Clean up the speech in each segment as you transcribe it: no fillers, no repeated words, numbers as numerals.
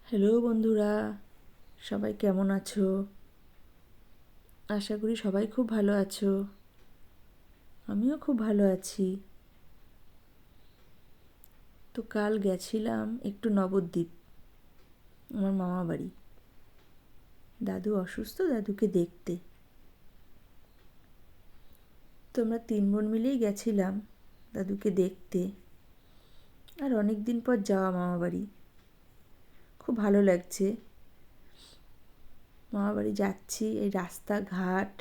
Hello বন্ধুরা, সবাই কেমন আছো? আশা করি সবাই খুব ভালো আছো। আমিও খুব ভালো আছি। তো কাল গেছিলাম একটু নবদ্বীপ, আমার মামা বাড়ি। দাদু অসুস্থ, দাদুকে দেখতে। তো আমরা 3 বোন মিলেই গেছিলাম দাদুকে দেখতে। আর অনেক দিন পর যাওয়া মামা বাড়ি, খুব ভালো লাগছে। মামা বাড়ি যাচ্ছি, এই রাস্তাঘাট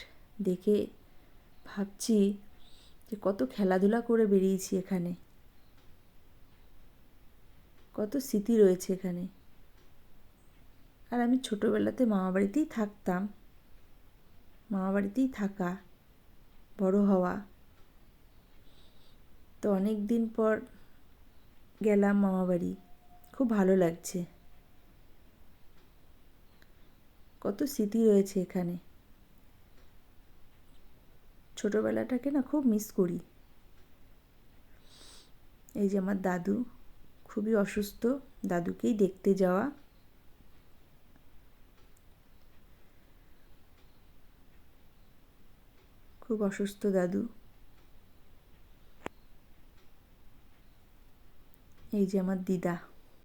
দেখে ভাবছি যে কত খেলাধুলা করে বেরিয়েছি এখানে, কত স্মৃতি রয়েছে এখানে। আর আমি ছোটোবেলাতে মামাবাড়িতেই থাকতাম, মামাবাড়িতেই থাকা, বড় হওয়া। তো অনেক দিন পর গেলাম মামাবাড়ি, খুব ভালো লাগছে। কত স্মৃতি রয়েছে এখানে। ছোটোবেলাটাকে না খুব মিস করি। এই যে আমার দাদু খুবই অসুস্থ, দাদুকেই দেখতে যাওয়া। খুব অসুস্থ দাদু। এই যে আমার দিদা।